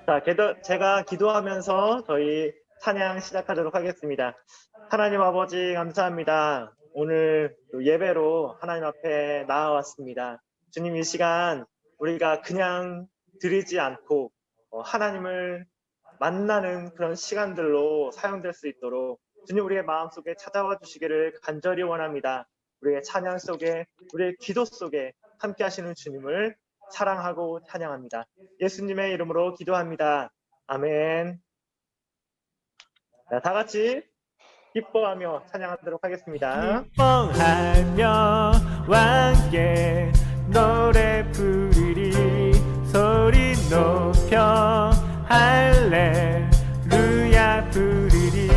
자, 제가 기도하면서 저희 찬양 시작하도록 하겠습니다. 하나님 아버지 감사합니다. 오늘 예배로 하나님 앞에 나아왔습니다. 주님 이 시간 우리가 그냥 드리지 않고 하나님을 만나는 그런 시간들로 사용될 수 있도록 주님 우리의 마음속에 찾아와 주시기를 간절히 원합니다. 우리의 찬양 속에 우리의 기도 속에 함께 하시는 주님을 사랑하고 찬양합니다. 예수님의 이름으로 기도합니다. 아멘. 자, 다 같이 기뻐하며 찬양하도록 하겠습니다. 기뻐하며 왕께 노래 부르리 소리 높여 할렐루야 부르리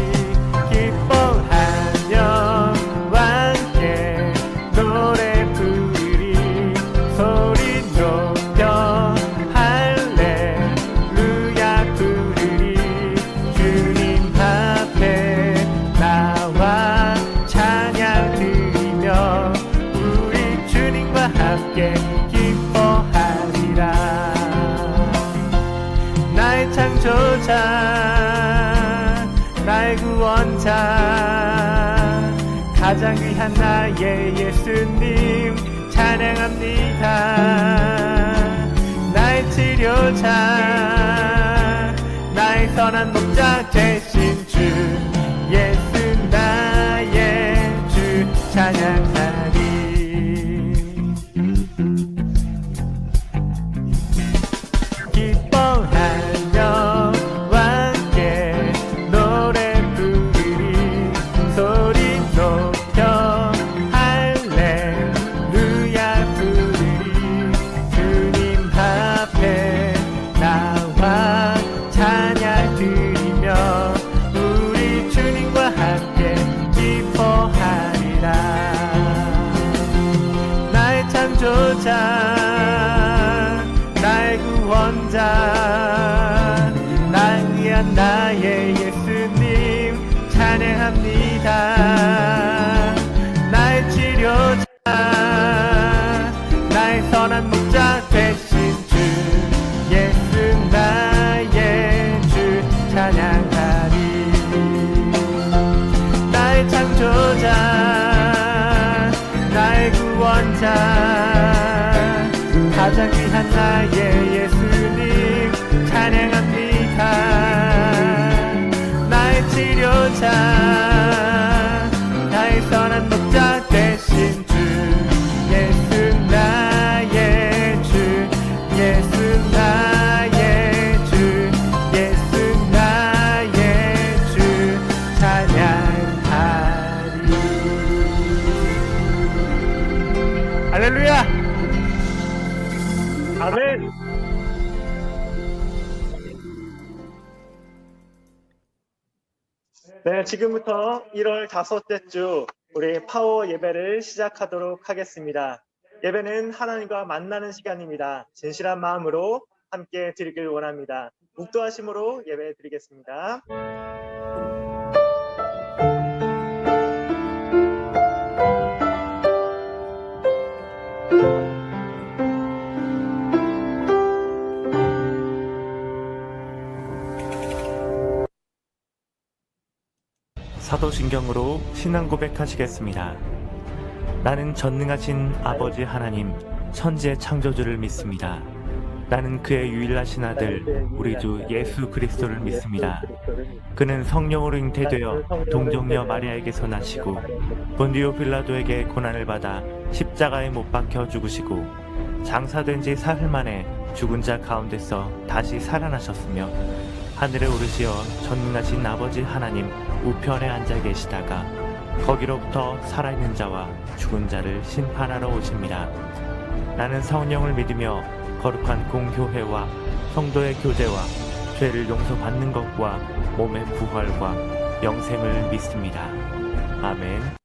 기뻐하며 왕께 노래 부르리 소리 높여 할렐루야 부르리 주님 앞에 나와 찬양 드리며 우리 주님과 함께 기뻐하리라. 나의 창조자 나의 구원자 가장 귀한 나의 예수님 찬양합니다. 나의 치료자 나의 선한 목자 되신 주 예수 나의 주 찬양하리. 기뻐하며 왕께 노래 부르리 소리 높여 할렐루야 부르리 주님 앞에 나와 찬양 드리며 우리 주님과 함께 기뻐하리라. 나의 창조자 나의 구원자 나를 위한 나의 예수님 찬양합니다. 나의 치료자 나의 선한 목자 되신 주 예수 나의 주 찬양하리. 나의 창조자 나의 구원자 가장 귀한 나의 예수님 찬양합니다. 나의 치료자 나의 선한 목자 되신 주 예수 나의 주 예수 나의 주 예수 나의 주 찬양하리. 할렐루야. 아멘. 네, 지금부터 1월 5째 주 우리 파워 예배를 시작하도록 하겠습니다. 예배는 하나님과 만나는 시간입니다. 진실한 마음으로 함께 드리길 원합니다. 묵도하심으로 예배 드리겠습니다. 사도신경으로 신앙 고백하시겠습니다. 나는 전능하신 아버지 하나님 천지의 창조주를 믿습니다. 나는 그의 유일하신 아들 우리 주 예수 그리스도를 믿습니다. 그는 성령으로 잉태되어 동정녀 마리아에게서 나시고 본디오 빌라도에게 고난을 받아 십자가에 못 박혀 죽으시고 장사된 지 사흘 만에 죽은 자 가운데서 다시 살아나셨으며 하늘에 오르시어 전능하신 아버지 하나님 우편에 앉아 계시다가 거기로부터 살아있는 자와 죽은 자를 심판하러 오십니다. 나는 성령을 믿으며 거룩한 공교회와 성도의 교제와 죄를 용서받는 것과 몸의 부활과 영생을 믿습니다. 아멘.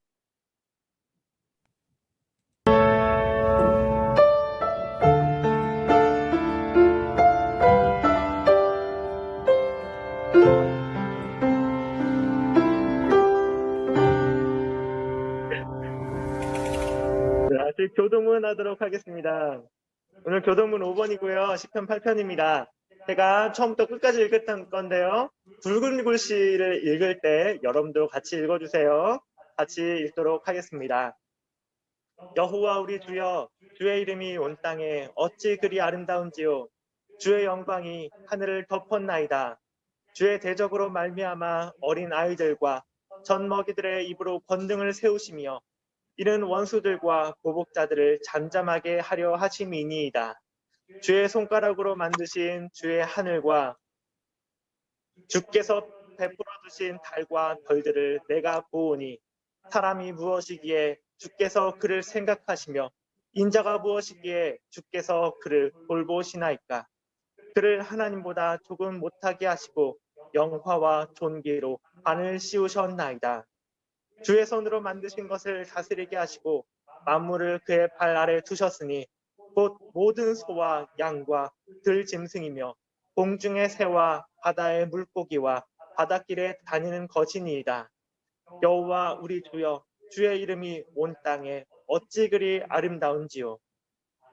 교동문 하도록 하겠습니다. 오늘 교동문 5번이고요. 시편 8편입니다. 제가 처음부터 끝까지 읽었던 건데요. 붉은 글씨를 읽을 때 여러분도 같이 읽어주세요. 같이 읽도록 하겠습니다. 여호와 우리 주여, 주의 이름이 온 땅에 어찌 그리 아름다운지요. 주의 영광이 하늘을 덮었나이다. 주의 대적으로 말미암아 어린 아이들과 젖먹이들의 입으로 권능을 세우시며 이른 원수들과 보복자들을 잠잠하게 하려 하심이니이다. 주의 손가락으로 만드신 주의 하늘과 주께서 베풀어 두신 달과 별들을 내가 보오니 사람이 무엇이기에 주께서 그를 생각하시며 인자가 무엇이기에 주께서 그를 돌보시나이까. 그를 하나님보다 조금 못하게 하시고 영화와 존귀로 반을 씌우셨나이다. 주의 손으로 만드신 것을 다스리게 하시고 만물을 그의 발 아래 두셨으니 곧 모든 소와 양과 들 짐승이며 공중의 새와 바다의 물고기와 바닷길에 다니는 것이니이다. 여호와 우리 주여, 주의 이름이 온 땅에 어찌 그리 아름다운지요.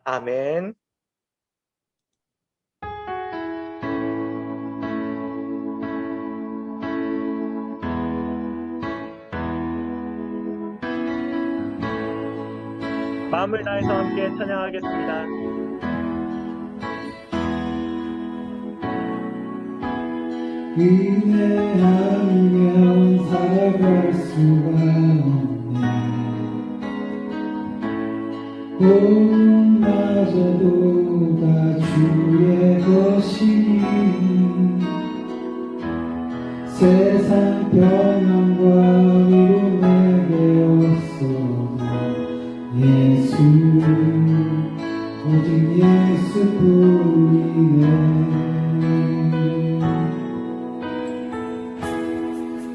아멘. 마음을 다해서 함께 찬양하겠습니다. 은혜 아니면 살아갈 수가 없네. 꿈마저도 다 주의 것이니 세상 평안과 위로 내게 없어 예수, 오직 예수뿐이네.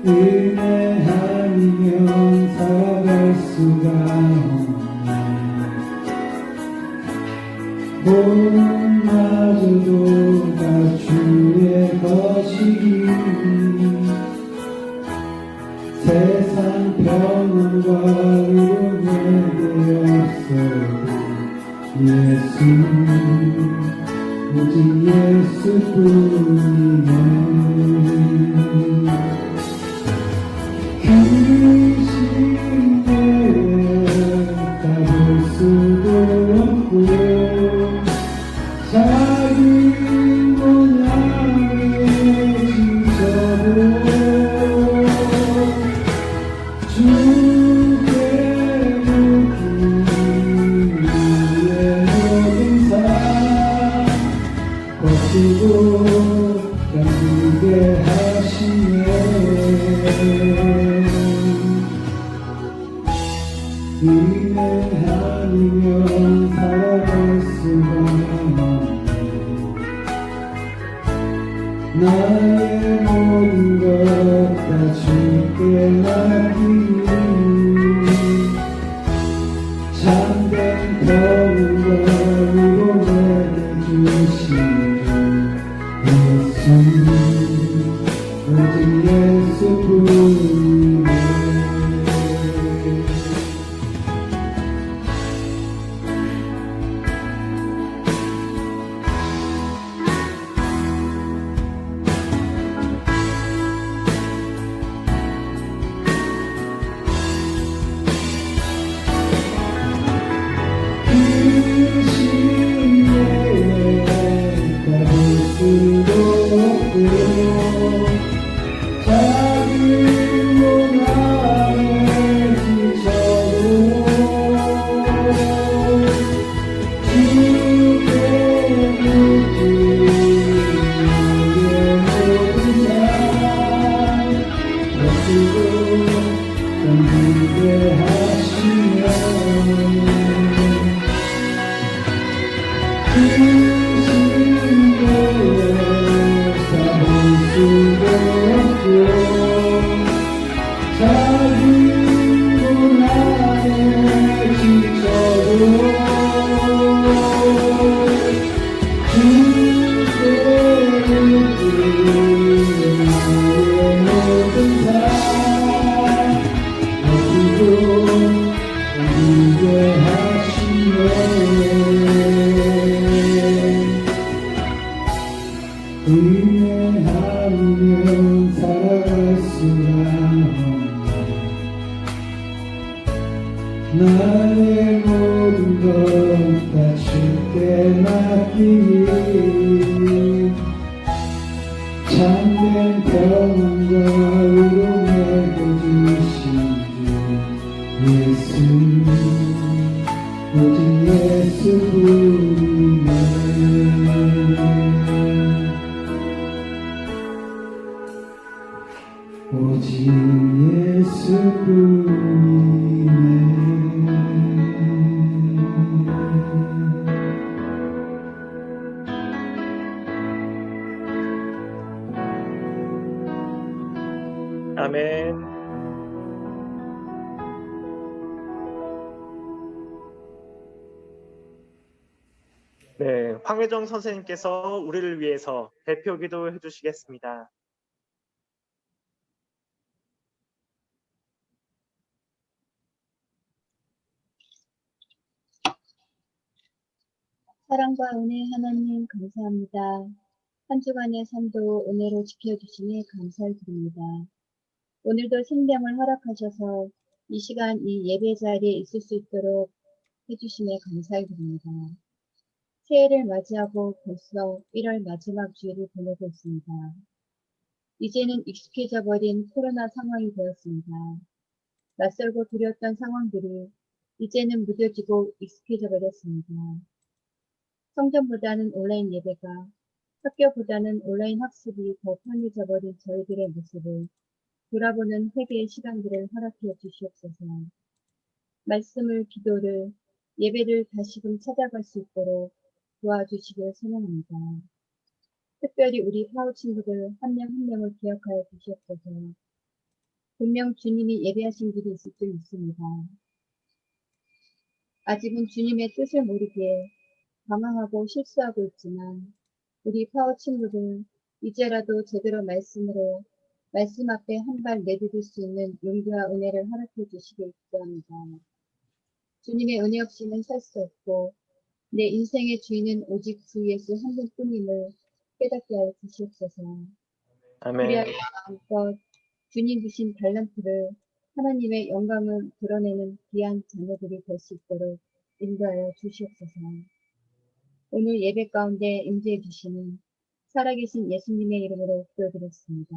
은혜 아니면 살아갈 수가 없네. 몸마저도 다 주의 것이니 세상 평안과 위로 내게 없어도 예수, 오직 예수뿐이네. 볼 수도 없고 작은 모양의 지저도 주께 묻기 위해 모든 삶 버티고 견디게 하시네. 은혜 아니면 살아갈 수가 없네. 나의 모든 것 다 주께 맡기니 참된 평안과 위로 내게 주시고 예수, 오직 예수뿐이네. 은혜 아니면 살아갈 수가 없네. 나의 모든 것 다 주께 맡기니 참된 평안과 위로 내게 주신 주 예수, 오직 예수뿐이네. 오직 예수뿐이네. 아멘. 네, 황혜정 선생님께서 우리를 위해서 대표 기도해 주시겠습니다. 사랑과 은혜 하나님 감사합니다. 한 주간의 삶도 은혜로 지켜주시니 감사를 드립니다. 오늘도 생명을 허락하셔서 이 시간 이 예배 자리에 있을 수 있도록 해주시니 감사를 드립니다. 새해를 맞이하고 벌써 1월 마지막 주일을 보내고 있습니다. 이제는 익숙해져 버린 코로나 상황이 되었습니다. 낯설고 두려웠던 상황들이 이제는 무뎌지고 익숙해져 버렸습니다. 성전보다는 온라인 예배가, 학교보다는 온라인 학습이 더 편해져 버린 저희들의 모습을 돌아보는 회개의 시간들을 허락해 주시옵소서. 말씀을, 기도를, 예배를 다시금 찾아갈 수 있도록 도와주시길 소망합니다. 특별히 우리 파우 친구들 한 명 한 명을 기억하여 주시옵소서. 분명 주님이 예배하신 길이 있을 줄 믿습니다. 아직은 주님의 뜻을 모르기에 방황하고 실수하고 있지만 우리 파워 친구들 이제라도 제대로 말씀으로 말씀 앞에 한 발 내디딜 수 있는 용기와 은혜를 허락해 주시길 기도합니다. 주님의 은혜 없이는 살 수 없고 내 인생의 주인은 오직 주 예수 한 분뿐임을 깨닫게 하여 주시옵소서. 아멘. 그리하여 마음껏 주님 주신 달란트를 하나님의 영광을 드러내는 귀한 자녀들이 될 수 있도록 인도하여 주시옵소서. 오늘 예배 가운데 임재해 주시는 살아계신 예수님의 이름으로 기도드렸습니다.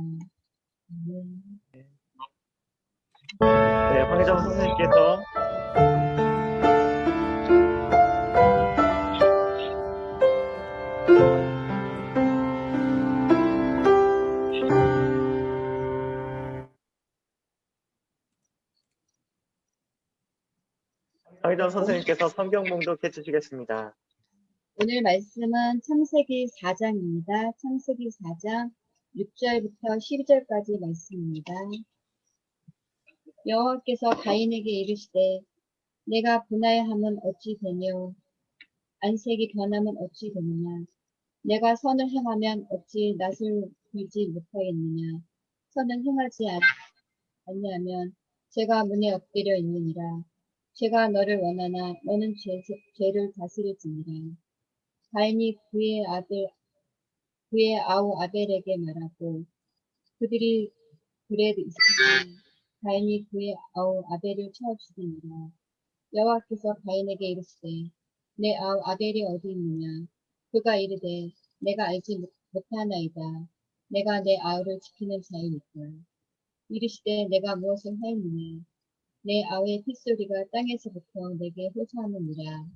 아멘. 네, 황혜정 선생님께서 황혜정 선생님께서 성경 봉독해 주시겠습니다. 오늘 말씀은 창세기 4장입니다. 창세기 4장 6절부터 12절까지 말씀입니다. 여호와께서 가인에게 이르시되 내가 분하여함은 어찌 되며 안색이 변함은 어찌 되느냐. 내가 선을 행하면 어찌 낯을 들지 못하겠느냐. 선을 행하지 아니하면 죄가 문에 엎드려 있느니라. 죄가 너를 원하나 너는 죄를 다스릴지니라. 가인이 그의 아우 아벨에게 말하고 그들이 그래 있으니 가인이 그의 아우 아벨을 쳐 죽이니라. 여호와께서 가인에게 이르시되 내 아우 아벨이 어디 있느냐. 그가 이르되 내가 알지 못하나이다. 내가 내 아우를 지키는 자이니까. 이르시되 내가 무엇을 하였느냐. 내 아우의 핏소리가 땅에서부터 내게 호소하느니라.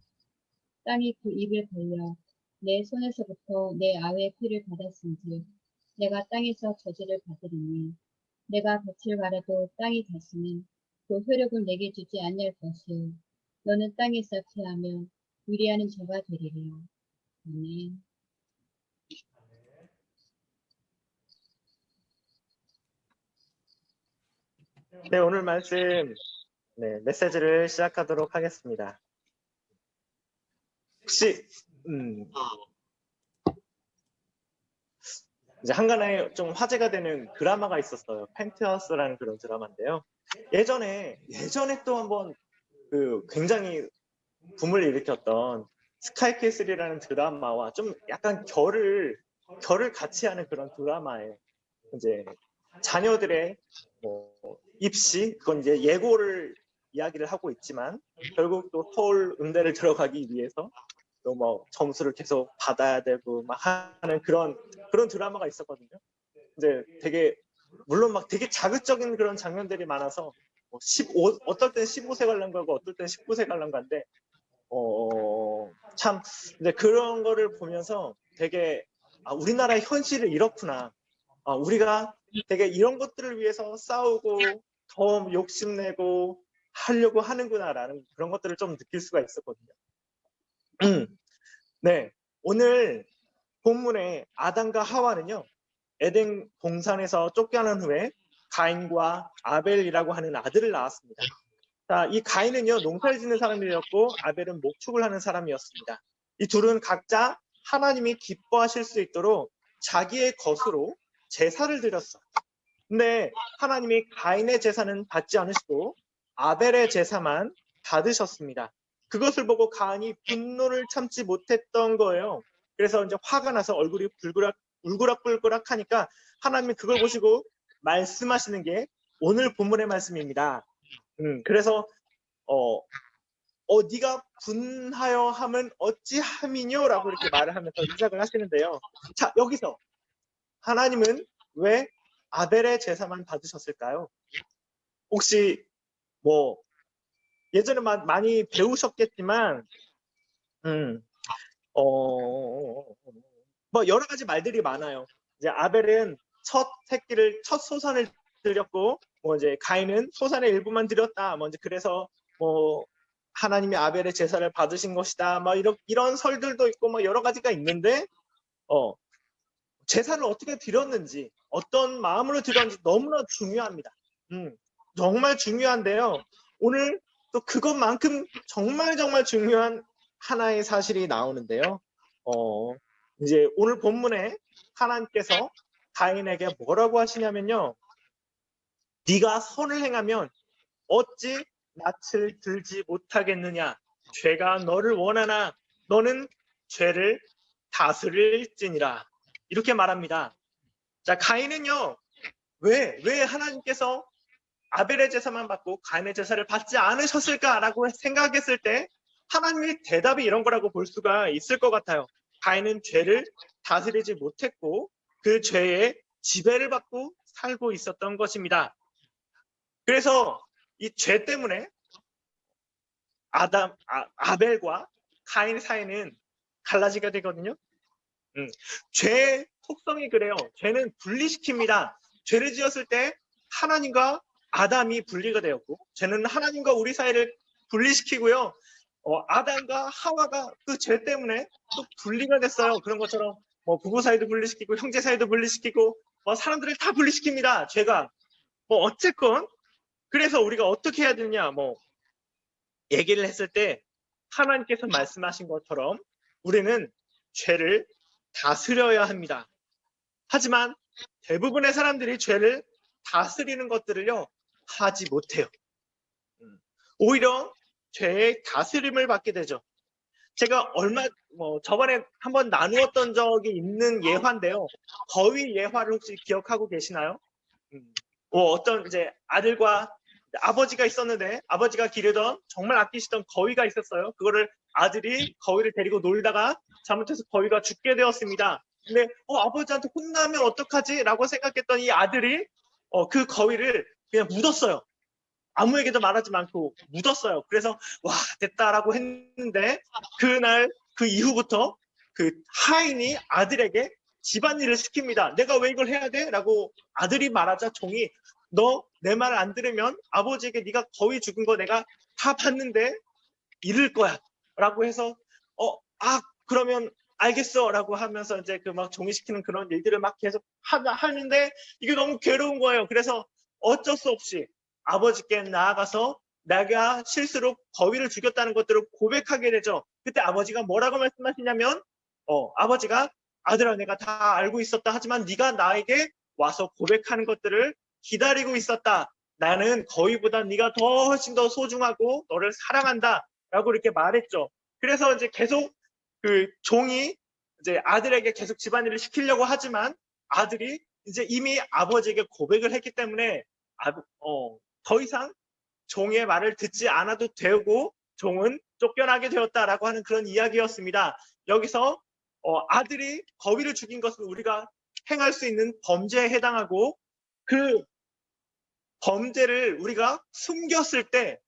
땅이 그 입을 벌려 내 손에서부터 내 아우의 피를 받았은즉 내가 땅에서 저주를 받으리니 내가 볕을 갈아도 땅이 다시는 그 효력을 내게 주지 아니할 것이요 너는 땅에서 피하며 위리하는 자가 되리라. 아멘. 네, 오늘 말씀 메시지를 시작하도록 하겠습니다. 혹시 이제 한간에 좀 화제가 되는 드라마가 있었어요. 펜트하우스라는 그런 드라마인데요. 예전에 또 한번 그 굉장히 붐을 일으켰던 스카이캐슬이라는 드라마와 좀 약간 결을 결을 같이 하는 그런 드라마에 이제 자녀들의 뭐 입시, 그건 이제 예고를 이야기를 하고 있지만 결국 또 서울 음대를 들어가기 위해서 또 뭐 점수를 계속 받아야 되고 막 하는 그런 드라마가 있었거든요. 이제 되게 물론 막 되게 자극적인 그런 장면들이 많아서 뭐 어떨 땐 15세 관람가고 어떨 땐 19세 관람가인데 참 이제 그런 거를 보면서 되게 우리나라의 현실은 이렇구나. 우리가 되게 이런 것들을 위해서 싸우고 더 욕심내고 하려고 하는구나라는 그런 것들을 좀 느낄 수가 있었거든요. 네, 오늘 본문의 아담과 하와는요, 에덴 동산에서 쫓겨난 후에 가인과 아벨이라고 하는 아들을 낳았습니다. 자, 이 가인은요, 농사를 짓는 사람이었고 아벨은 목축을 하는 사람이었습니다. 이 둘은 각자 하나님이 기뻐하실 수 있도록 자기의 것으로 제사를 드렸어. 근데 하나님이 가인의 제사는 받지 않으시고 아벨의 제사만 받으셨습니다. 그것을 보고 가인이 분노를 참지 못했던 거예요. 그래서 이제 화가 나서 얼굴이 울그락불그락 하니까 하나님이 그걸 보시고 말씀하시는 게 오늘 본문의 말씀입니다. 그래서 네가 분하여 함은 어찌함이뇨라고 이렇게 말을 하면서 시작을 하시는데요. 자, 여기서 하나님은 왜 아벨의 제사만 받으셨을까요? 혹시 뭐 예전에 많이 배우셨겠지만 뭐 여러 가지 말들이 많아요. 이제 아벨은 첫 소산을 드렸고 뭐 이제 가인은 소산의 일부만 드렸다. 뭐 이제 그래서 뭐 하나님이 아벨의 제사를 받으신 것이다. 뭐 이런 설들도 있고 뭐 여러 가지가 있는데 제사를 어떻게 드렸는지 어떤 마음으로 드렸는지 너무나 중요합니다. 정말 중요한데요. 오늘 또 그것만큼 정말 중요한 하나의 사실이 나오는데요. 이제 오늘 본문에 하나님께서 가인에게 뭐라고 하시냐면요. 네가 선을 행하면 어찌 낯을 들지 못하겠느냐. 죄가 너를 원하나 너는 죄를 다스릴지니라. 이렇게 말합니다. 자, 가인은요. 왜 하나님께서 아벨의 제사만 받고 가인의 제사를 받지 않으셨을까라고 생각했을 때 하나님의 대답이 이런 거라고 볼 수가 있을 것 같아요. 가인은 죄를 다스리지 못했고 그 죄의 지배를 받고 살고 있었던 것입니다. 그래서 이 죄 때문에 아벨과 가인 사이는 갈라지게 되거든요. 죄의 속성이 그래요. 죄는 분리시킵니다. 죄를 지었을 때 하나님과 아담이 분리가 되었고 죄는 하나님과 우리 사이를 분리시키고요. 아담과 하와가 그 죄 때문에 또 분리가 됐어요. 그런 것처럼 뭐 부부 사이도 분리시키고 형제 사이도 분리시키고 뭐 사람들을 다 분리시킵니다. 죄가 뭐 어쨌건 그래서 우리가 어떻게 해야 되느냐 뭐 얘기를 했을 때 하나님께서 말씀하신 것처럼 우리는 죄를 다스려야 합니다. 하지만 대부분의 사람들이 죄를 다스리는 것들을요 하지 못해요. 오히려 죄의 다스림을 받게 되죠. 제가 저번에 한번 나누었던 적이 있는 예화인데요. 거위 예화를 혹시 기억하고 계시나요? 어떤 이제 아들과 아버지가 있었는데 아버지가 기르던 정말 아끼시던 거위가 있었어요. 그거를 아들이 거위를 데리고 놀다가 잘못해서 거위가 죽게 되었습니다. 근데 아버지한테 혼나면 어떡하지? 라고 생각했던 이 아들이 그 거위를 그냥 묻었어요. 아무에게도 말하지 않고 묻었어요. 그래서 와 됐다라고 했는데 그날 그 이후부터 그 하인이 아들에게 집안일을 시킵니다. 내가 왜 이걸 해야 돼? 라고 아들이 말하자 종이 너 내 말 안 들으면 아버지에게 네가 거위 죽은 거 내가 다 봤는데 잃을 거야 라고 해서 그러면 알겠어 라고 하면서 이제 그 막 종이시키는 그런 일들을 막 계속 하는데 이게 너무 괴로운 거예요. 그래서 어쩔 수 없이 아버지께 나아가서 내가 실수로 거위를 죽였다는 것들을 고백하게 되죠. 그때 아버지가 뭐라고 말씀하시냐면 아버지가 아들아 내가 다 알고 있었다. 하지만 네가 나에게 와서 고백하는 것들을 기다리고 있었다. 나는 거위보다 네가 훨씬 더 소중하고 너를 사랑한다 라고 이렇게 말했죠. 그래서 이제 계속 그 종이 이제 아들에게 계속 집안일을 시키려고 하지만 아들이 이제 이미 아버지에게 고백을 했기 때문에 더 이상 종의 말을 듣지 않아도 되고 종은 쫓겨나게 되었다라고 하는 그런 이야기였습니다. 여기서 아들이 거위를 죽인 것은 우리가 행할 수 있는 범죄에 해당하고 그 범죄를 우리가 숨겼을 때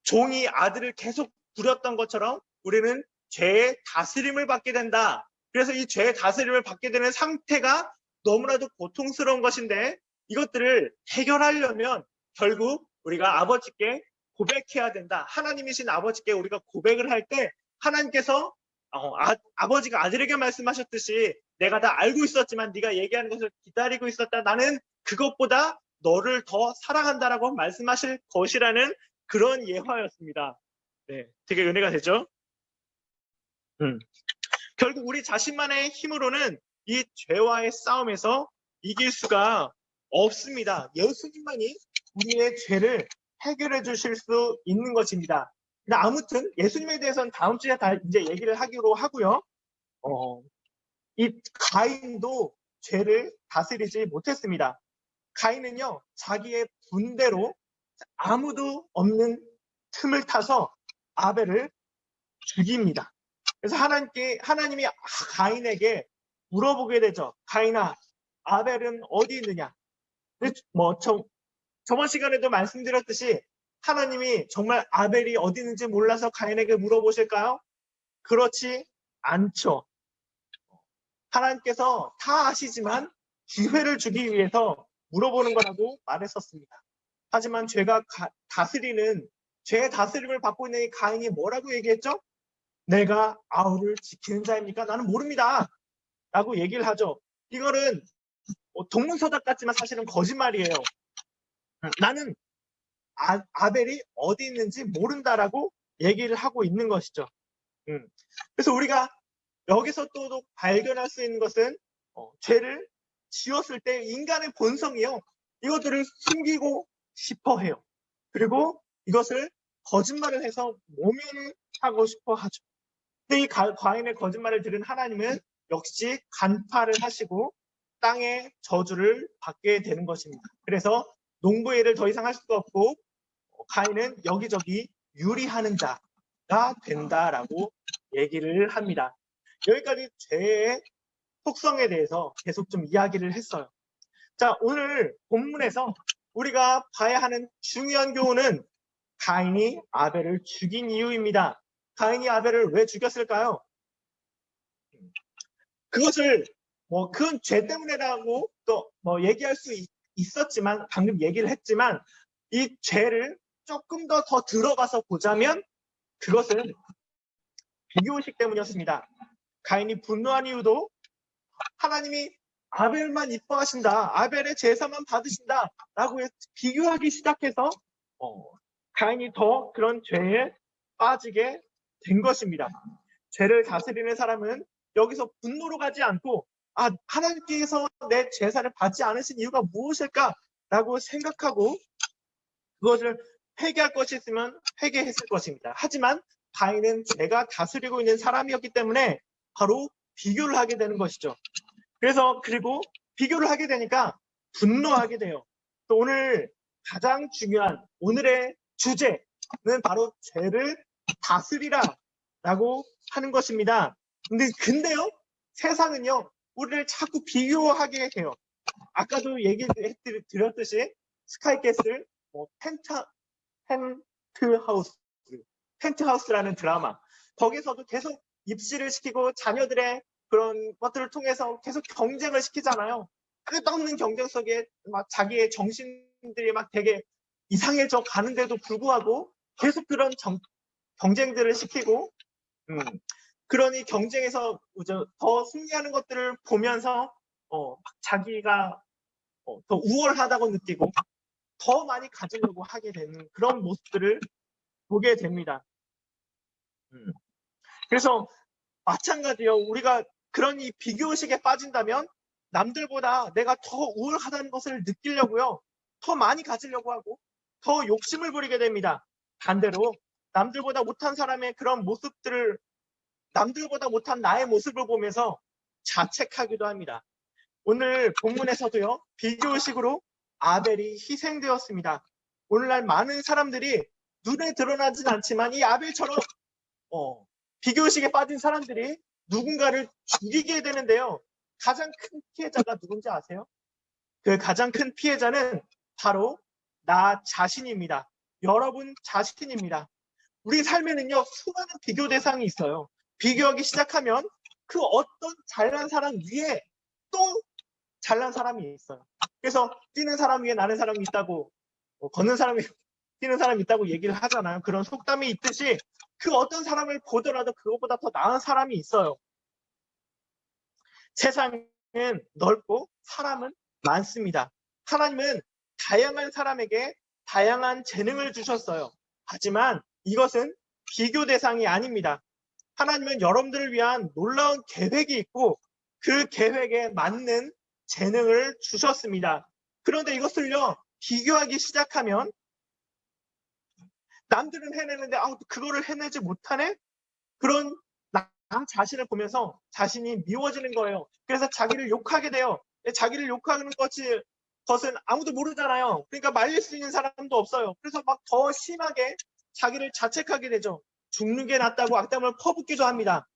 종이 아들을 계속 부렸던 것처럼 우리는 죄의 다스림을 받게 된다. 그래서 이 죄의 다스림을 받게 되는 상태가 너무나도 고통스러운 것인데 이것들을 해결하려면 결국 우리가 아버지께 고백해야 된다. 하나님이신 아버지께 우리가 고백을 할 때 하나님께서 아버지가 아들에게 말씀하셨듯이 내가 다 알고 있었지만 네가 얘기하는 것을 기다리고 있었다. 나는 그것보다 너를 더 사랑한다라고 말씀하실 것이라는 그런 예화였습니다. 네, 되게 은혜가 되죠? 결국 우리 자신만의 힘으로는 이 죄와의 싸움에서 이길 수가 없습니다. 예수님만이 우리의 죄를 해결해 주실 수 있는 것입니다. 근데 아무튼 예수님에 대해서는 다음 주에 다 이제 얘기를 하기로 하고요. 이 가인도 죄를 다스리지 못했습니다. 가인은요, 자기의 분대로 아무도 없는 틈을 타서 아벨을 죽입니다. 그래서 하나님이 가인에게 물어보게 되죠. 가인아, 아벨은 어디 있느냐? 저번 시간에도 말씀드렸듯이 하나님이 정말 아벨이 어디 있는지 몰라서 가인에게 물어보실까요? 그렇지 않죠. 하나님께서 다 아시지만 기회를 주기 위해서 물어보는 거라고 말했었습니다. 하지만 죄가 다스리는 죄의 다스림을 받고 있는 이 가인이 뭐라고 얘기했죠? 내가 아우를 지키는 자입니까? 나는 모릅니다. 라고 얘기를 하죠. 이거는 동문서답 같지만 사실은 거짓말이에요. 나는 아벨이 어디 있는지 모른다라고 얘기를 하고 있는 것이죠. 그래서 우리가 여기서 또 발견할 수 있는 것은 죄를 지었을 때 인간의 본성이요. 이것들을 숨기고 싶어 해요. 그리고 이것을 거짓말을 해서 모면을 하고 싶어 하죠. 근데 이 가인의 거짓말을 들은 하나님은 역시 간파를 하시고 땅의 저주를 받게 되는 것입니다. 그래서 농부의 일을 더 이상 할 수가 없고 가인은 여기저기 유리하는 자가 된다라고 얘기를 합니다. 여기까지 죄의 속성에 대해서 계속 좀 이야기를 했어요. 자, 오늘 본문에서 우리가 봐야 하는 중요한 교훈은 가인이 아벨을 죽인 이유입니다. 가인이 아벨을 왜 죽였을까요? 그것을 그건 죄 때문에라고 또 얘기할 수 있었지만 방금 얘기를 했지만 이 죄를 조금 더 들어가서 보자면 그것은 비교의식 때문이었습니다. 가인이 분노한 이유도 하나님이 아벨만 이뻐하신다, 아벨의 제사만 받으신다 라고 비교하기 시작해서 가인이 더 그런 죄에 빠지게 된 것입니다. 죄를 다스리는 사람은 여기서 분노로 가지 않고 하나님께서 내 제사를 받지 않으신 이유가 무엇일까? 라고 생각하고 그것을 회개할 것이 있으면 회개했을 것입니다. 하지만 가인은 죄가 다스리고 있는 사람이었기 때문에 바로 비교를 하게 되는 것이죠. 그리고 비교를 하게 되니까 분노하게 돼요. 또 오늘 가장 중요한 오늘의 주제는 바로 죄를 다스리라 라고 하는 것입니다. 근데요, 세상은요, 우리를 자꾸 비교하게 해요. 아까도 얘기 드렸듯이 스카이캐슬, 펜트하우스라는 드라마. 거기서도 계속 입시를 시키고 자녀들의 그런 것들을 통해서 계속 경쟁을 시키잖아요. 끝없는 경쟁 속에 막 자기의 정신들이 막 되게 이상해져 가는데도 불구하고 계속 그런 경쟁들을 시키고, 그러니 경쟁에서 더 승리하는 것들을 보면서 자기가 더 우월하다고 느끼고 더 많이 가지려고 하게 되는 그런 모습들을 보게 됩니다. 그래서 마찬가지요. 우리가 그런 이 비교의식에 빠진다면 남들보다 내가 더 우월하다는 것을 느끼려고요. 더 많이 가지려고 하고 더 욕심을 부리게 됩니다. 반대로 남들보다 못한 사람의 그런 모습들을 남들보다 못한 나의 모습을 보면서 자책하기도 합니다. 오늘 본문에서도요, 비교의식으로 아벨이 희생되었습니다. 오늘날 많은 사람들이 눈에 드러나진 않지만 이 아벨처럼 비교의식에 빠진 사람들이 누군가를 죽이게 되는데요. 가장 큰 피해자가 누군지 아세요? 그 가장 큰 피해자는 바로 나 자신입니다. 여러분 자신입니다. 우리 삶에는요, 수많은 비교 대상이 있어요. 비교하기 시작하면 그 어떤 잘난 사람 위에 또 잘난 사람이 있어요. 그래서 뛰는 사람 위에 나는 사람이 있다고, 걷는 사람이 뛰는 사람이 있다고 얘기를 하잖아요. 그런 속담이 있듯이 그 어떤 사람을 보더라도 그것보다 더 나은 사람이 있어요. 세상은 넓고 사람은 많습니다. 하나님은 다양한 사람에게 다양한 재능을 주셨어요. 하지만 이것은 비교 대상이 아닙니다. 하나님은 여러분들을 위한 놀라운 계획이 있고 그 계획에 맞는 재능을 주셨습니다. 그런데 이것을요, 비교하기 시작하면 남들은 해내는데 그거를 해내지 못하네? 그런 나 자신을 보면서 자신이 미워지는 거예요. 그래서 자기를 욕하게 돼요. 자기를 욕하는 것은 아무도 모르잖아요. 그러니까 말릴 수 있는 사람도 없어요. 그래서 막 더 심하게 자기를 자책하게 되죠. 죽는 게 낫다고 악담을 퍼붓기도 합니다.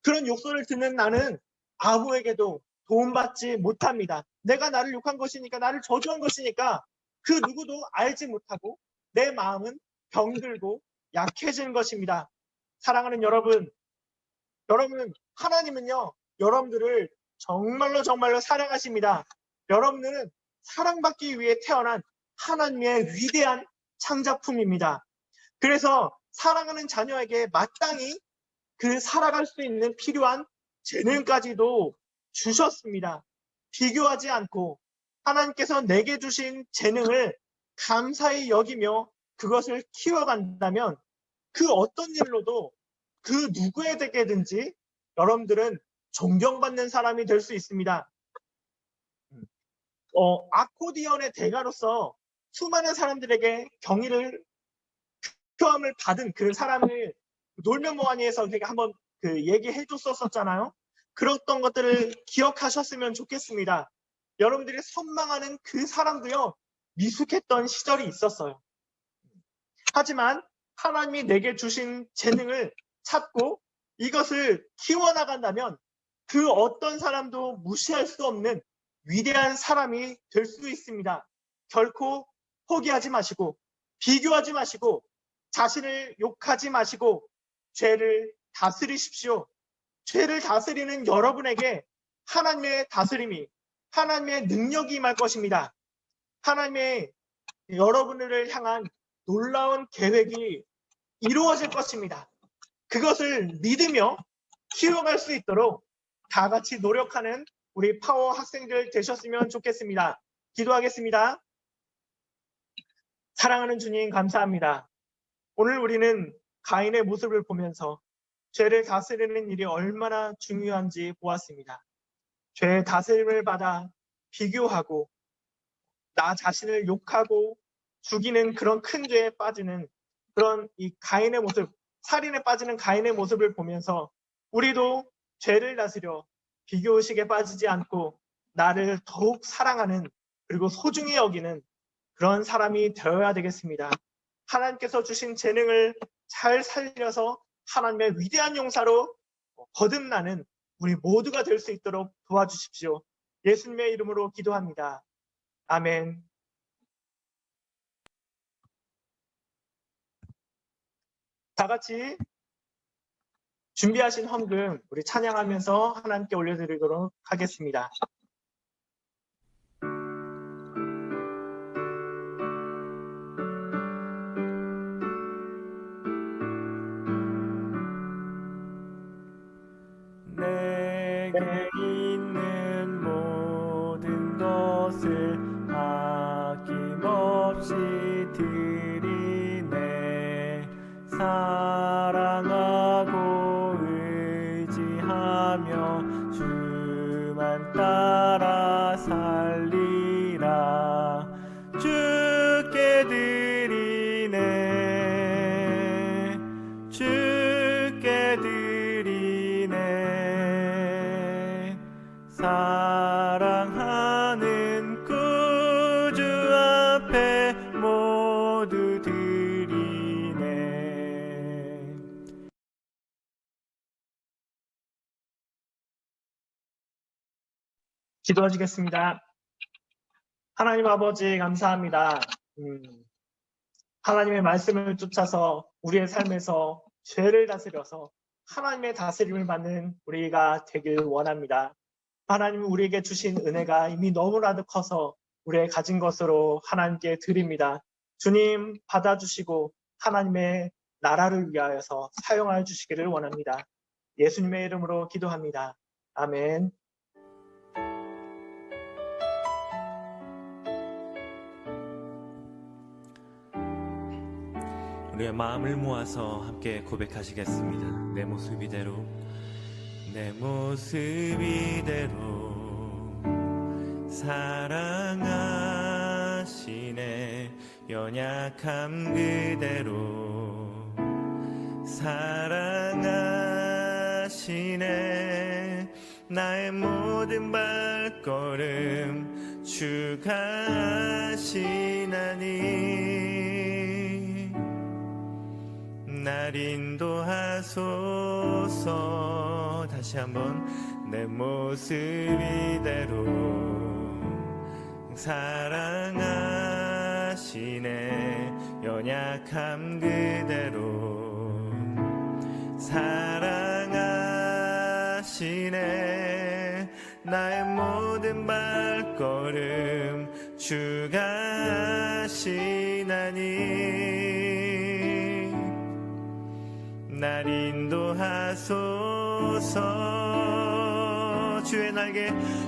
그런 욕설을 듣는 나는 아무에게도 도움받지 못합니다. 내가 나를 욕한 것이니까, 나를 저주한 것이니까 그 누구도 알지 못하고 내 마음은 병들고 약해지는 것입니다. 사랑하는 여러분, 하나님은요, 여러분들을 정말로 사랑하십니다. 여러분들은 사랑받기 위해 태어난 하나님의 위대한 창작품입니다. 그래서 사랑하는 자녀에게 마땅히 그 살아갈 수 있는 필요한 재능까지도 주셨습니다. 비교하지 않고 하나님께서 내게 주신 재능을 감사히 여기며 그것을 키워간다면 그 어떤 일로도 그 누구에게든지 여러분들은 존경받는 사람이 될 수 있습니다. 아코디언의 대가로서 수많은 사람들에게 경의를 표함을 받은 그 사람을 놀면 뭐하니에서 한번 얘기해 줬었잖아요. 그랬던 것들을 기억하셨으면 좋겠습니다. 여러분들이 선망하는 그 사람도요, 미숙했던 시절이 있었어요. 하지만 하나님이 내게 주신 재능을 찾고 이것을 키워나간다면 그 어떤 사람도 무시할 수 없는 위대한 사람이 될 수 있습니다. 결코 포기하지 마시고 비교하지 마시고 자신을 욕하지 마시고 죄를 다스리십시오. 죄를 다스리는 여러분에게 하나님의 다스림이, 하나님의 능력이 임할 것입니다. 하나님의 여러분을 향한 놀라운 계획이 이루어질 것입니다. 그것을 믿으며 키워갈 수 있도록 다 같이 노력하는 우리 파워 학생들 되셨으면 좋겠습니다. 기도하겠습니다. 사랑하는 주님, 감사합니다. 오늘 우리는 가인의 모습을 보면서 죄를 다스리는 일이 얼마나 중요한지 보았습니다. 죄의 다스림을 받아 비교하고 나 자신을 욕하고 죽이는 그런 큰 죄에 빠지는 그런 이 가인의 모습, 살인에 빠지는 가인의 모습을 보면서 우리도 죄를 다스려 비교의식에 빠지지 않고 나를 더욱 사랑하는 그리고 소중히 여기는 그런 사람이 되어야 되겠습니다. 하나님께서 주신 재능을 잘 살려서 하나님의 위대한 용사로 거듭나는 우리 모두가 될 수 있도록 도와주십시오. 예수님의 이름으로 기도합니다. 아멘. 다 같이 준비하신 헌금 우리 찬양하면서 하나님께 올려드리도록 하겠습니다. 내게 있는 모든 것을 아낌없이 드리네. 사랑하고 의지하며 주만 따라 살리라. 주께 드리네. 주께 드리네. 사랑하는 구주 앞에 모두 드리네. 기도하시겠습니다. 하나님 아버지 감사합니다. 하나님의 말씀을 쫓아서 우리의 삶에서 죄를 다스려서 하나님의 다스림을 받는 우리가 되길 원합니다. 하나님 우리에게 주신 은혜가 이미 너무나도 커서 우리의 가진 것으로 하나님께 드립니다. 주님 받아주시고 하나님의 나라를 위하여서 사용하여 주시기를 원합니다. 예수님의 이름으로 기도합니다. 아멘. 우리의 마음을 모아서 함께 고백하시겠습니다. 내 모습 이대로, 내 모습 이대로 사랑하시네. 연약함 그대로 사랑하시네. 나의 모든 발걸음 주가 하시나니 날 인도하소서. 다시 한번 내 모습 이대로 사랑하시네. 연약함 그대로 사랑하시네. 나의 모든 발걸음 주가 하시나니 날 인도하소서.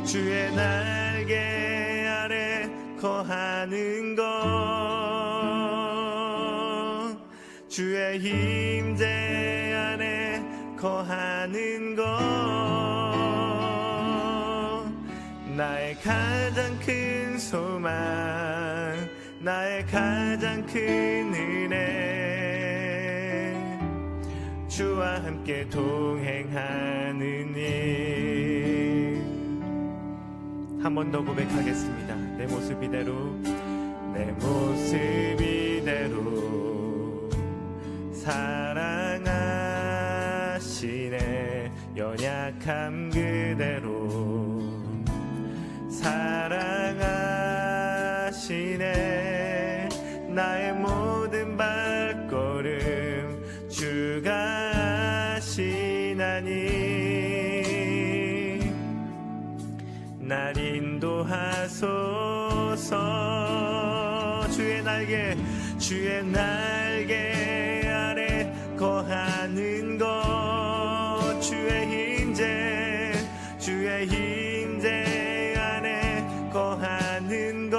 주의 날개 아래 거하는 것, 주의 힘제 안에 거하는 것, 나의 가장 큰 소망, 나의 가장 큰 은혜, 주와 함께 동행하는 일. 한 번 더 고백하겠습니다. 내 모습 이대로, 내 모습 이대로 사랑하시네. 연약함 그대로 사랑하시네. 나의 모든 발걸음 주가 하시나니 날 인도하소서. 주의 날개 아래 거하는 것, 주의 힘제 안에 거하는 것,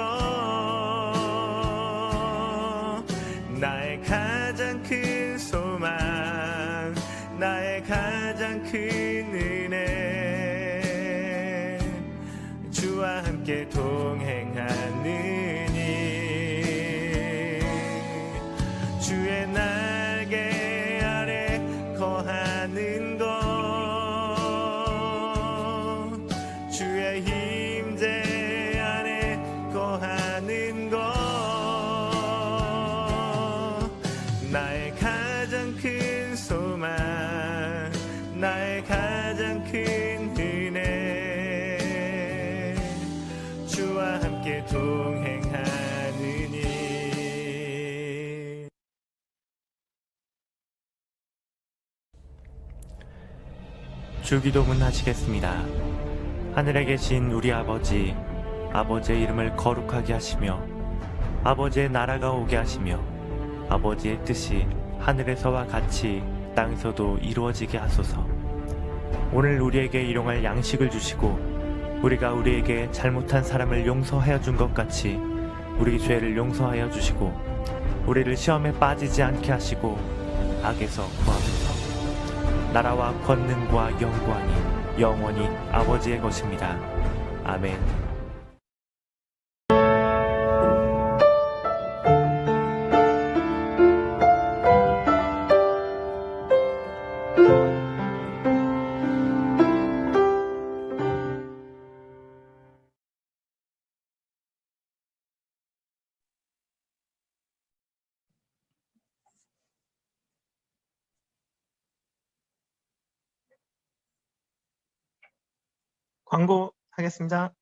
나의 가장 큰 소망, 나의 가장 큰 은혜, 주와 함께 동행하는 주의 날개 아래 거하는 것, 주의 힘제 안에 거하는 것, 나의 가장 큰 소망, 나의 가장 큰 은혜, 주와 함께 동행하느니. 주기도문 하시겠습니다. 하늘에 계신 우리 아버지, 아버지의 이름을 거룩하게 하시며 아버지의 나라가 오게 하시며 아버지의 뜻이 하늘에서와 같이 땅에서도 이루어지게 하소서. 오늘 우리에게 일용할 양식을 주시고 우리가 우리에게 잘못한 사람을 용서하여 준 것 같이 우리 죄를 용서하여 주시고 우리를 시험에 빠지지 않게 하시고 악에서 구하소서. 나라와 권능과 영광이 영원히 아버지의 것입니다. 아멘. 광고 하겠습니다.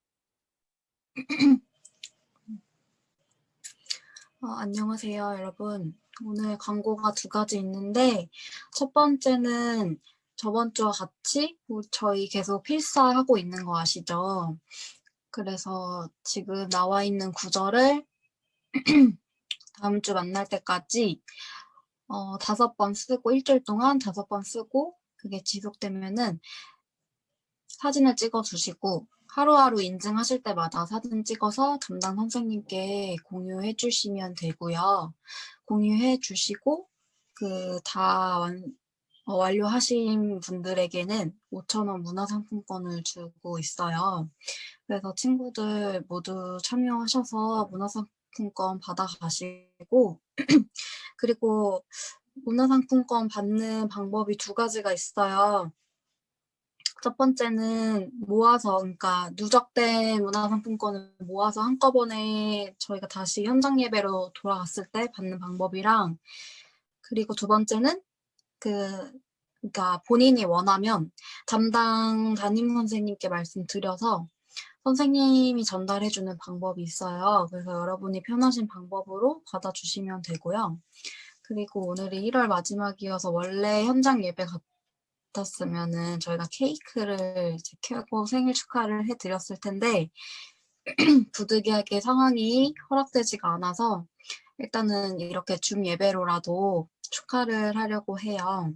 안녕하세요, 여러분. 오늘 광고가 두 가지 있는데, 첫 번째는 저번 주와 같이 저희 계속 필사하고 있는 거 아시죠? 그래서 지금 나와 있는 구절을 다음 주 만날 때까지 5번 쓰고, 일주일 동안 5번 쓰고, 그게 지속되면은 사진을 찍어 주시고, 하루하루 인증하실 때마다 사진 찍어서 담당 선생님께 공유해 주시면 되고요. 공유해 주시고 완료하신 분들에게는 5,000원 문화상품권을 주고 있어요. 그래서 친구들 모두 참여하셔서 문화상품권 받아가시고 그리고 문화상품권 받는 방법이 두 가지가 있어요. 첫 번째는 모아서, 그러니까 누적된 문화상품권을 모아서 한꺼번에 저희가 다시 현장 예배로 돌아갔을 때 받는 방법이랑, 그리고 두 번째는 그러니까 본인이 원하면 담당 담임 선생님께 말씀드려서 선생님이 전달해주는 방법이 있어요. 그래서 여러분이 편하신 방법으로 받아주시면 되고요. 그리고 오늘이 1월 마지막이어서 원래 현장 예배 같았으면은 저희가 케이크를 이제 켜고 생일 축하를 해드렸을 텐데 부득이하게 상황이 허락되지가 않아서 일단은 이렇게 줌 예배로라도 축하를 하려고 해요.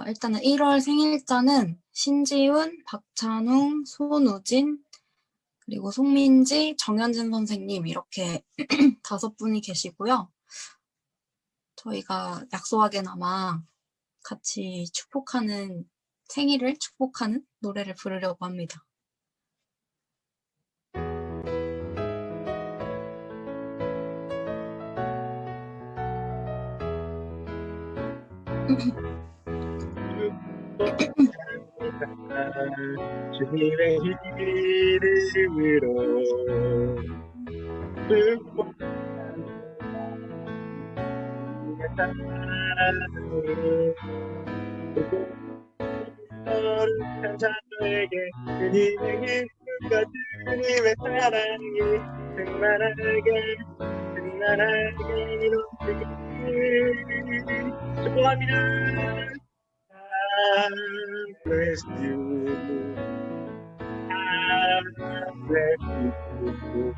일단은 1월 생일자는 신지훈, 박찬웅, 손우진, 그리고 송민지, 정현진 선생님 이렇게 5분이 계시고요. 저희가 약소하게나마 같이 생일을 축복하는 노래를 부르려고 합니다. 주님의 이름으로 거룩한 자녀에게 주님의 기쁨과 주님의 사랑이 충만하게 이루어지길 축복합니다. God bless you. God bless you.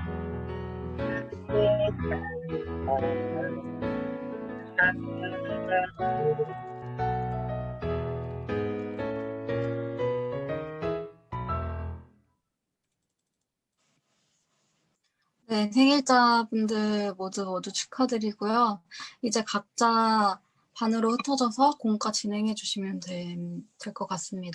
네, 생일자분들 모두 축하드리고요. 이제 각자 반으로 흩어져서 공과 진행해 주시면 될 것 같습니다.